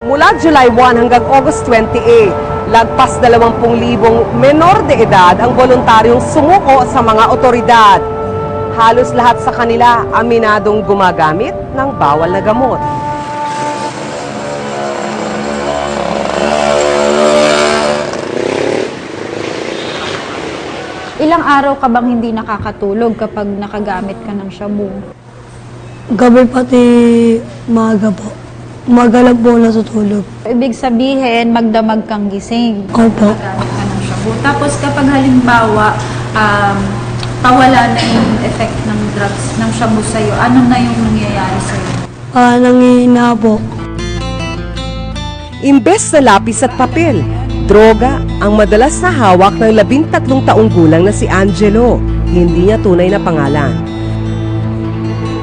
Mula July 1 hanggang August 28, lagpas 20,000 menor de edad ang voluntaryong sumuko sa mga otoridad. Halos lahat sa kanila aminadong gumagamit ng bawal na gamot. Ilang araw ka bang hindi nakakatulog kapag nakagamit ka ng shabu? Gabi pati maaga po. Umaga lang po natutulog. Ibig sabihin, magdamag kang gising. Opo. Nakagamit ka ng shabu. Tapos kapag halimbawa, pawala na yung effect ng drugs, ng shabu sa'yo, ano na yung nangyayari sa'yo? Nangihina po. Imbes na lapis at papel, droga ang madalas na hawak ng 13 taong gulang na si Angelo. Hindi niya tunay na pangalan.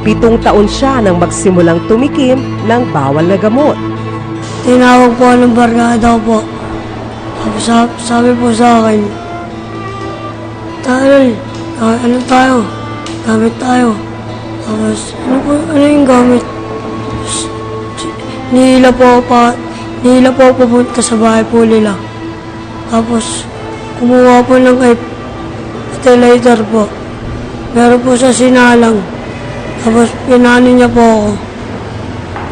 7 taon siya nang magsimulang tumikim ng bawal na gamot. Tinawag po ng barkada ko po. Sabi po sa akin, Taray, ano tayo? Gamit tayo. Tapos, ano yung gamit? Nihila po pupunta sa bahay po nila. Tapos, kumuha po ng fertilizer po. Meron po sa sinalang. Tapos, pinano niya po ako.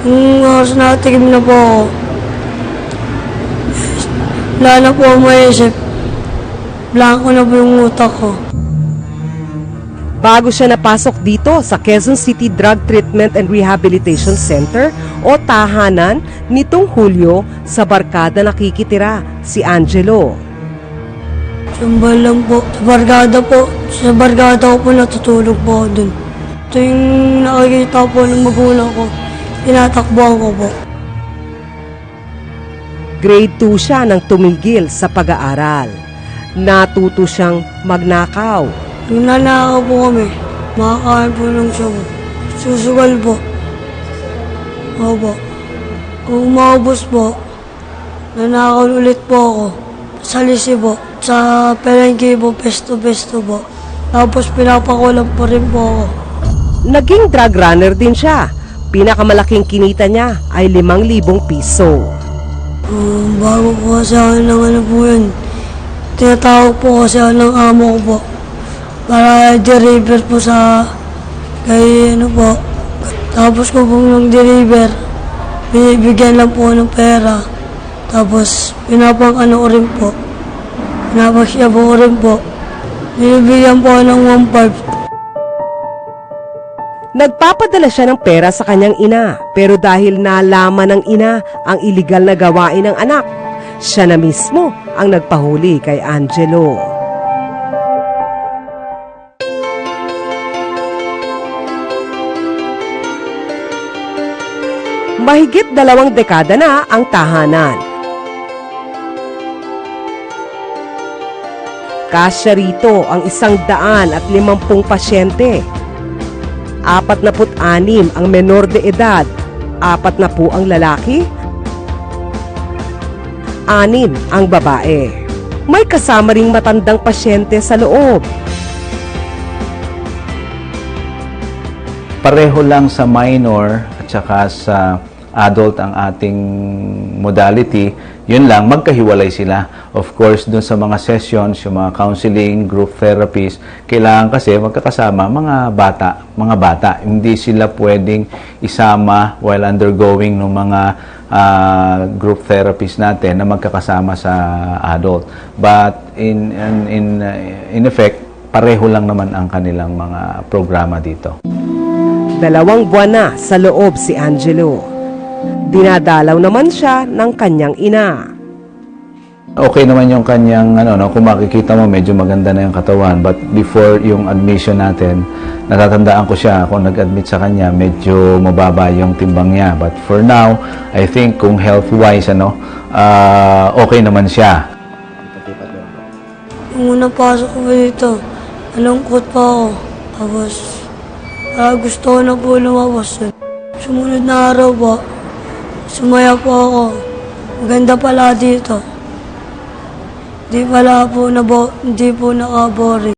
Yung oras natikim na po ako, wala na po ako maisip. Blanco na po yung utak ko. Bago siya napasok dito sa Quezon City Drug Treatment and Rehabilitation Center o tahanan nitong Hulyo, sa barkada nakikitira si Angelo. Sambal lang po. Sa barkada ko po natutulog po ako dun. Ito yung nakikita po ng magulang ko. Tinatakbuhan ko po. Grade 2 siya nang tumigil sa pag-aaral. Natuto siyang magnakaw. Nung nanakaw po kami, makakain po ng shabu. Susugal po. Opo. Kung umaubos po, nanakaw ulit po ako. Sa lisi po. Sa pelengke po, pesto-pesto po. Tapos pinapakulam po rin po ako. Naging drug runner din siya. Pinakamalaking kinita niya ay 5,000 piso. Bago po kasi ako ng ano po yun, tinatawag po kasi ako ng amo ko po. Para deliver po sa kay ano po. Tapos ko po nung deliver, binibigyan lang po ng pera. Tapos pinapang ano ko rin po. Pinapasya po ko rin po. Binibigyan po ng 1.5. Nagpapadala siya ng pera sa kanyang ina, pero dahil nalaman ng ina ang iligal na gawain ng anak, siya na mismo ang nagpahuli kay Angelo. Mahigit 2 dekada na ang tahanan. Kasya rito ang 150 pasyente. 46 ang menor de edad, 40 ang lalaki, 6 ang babae. May kasama ring matandang pasyente sa loob. Pareho lang sa minor at saka sa adult ang ating modality, yun lang, magkahiwalay sila. Of course, dun sa mga sessions, yung mga counseling, group therapies, kailangan kasi magkakasama mga bata. Hindi sila pwedeng isama while undergoing ng mga group therapies natin na magkakasama sa adult. But in effect, pareho lang naman ang kanilang mga programa dito. 2 buwan na sa loob si Angelo. Dinadalaw naman siya ng kanyang ina. Okay naman yung kanyang, kung makikita mo, medyo maganda na yung katawan. But before yung admission natin, natatandaan ko siya, kung nag-admit sa kanya, medyo mababa yung timbang niya. But for now, I think kung health-wise, okay naman siya. Nung unang pasok ko dito, nalungkot pa ako. Tapos, gusto ko na po lumabas. Sumunod na araw po, sumaya po ako. Maganda pala dito. Hindi po naka-boring.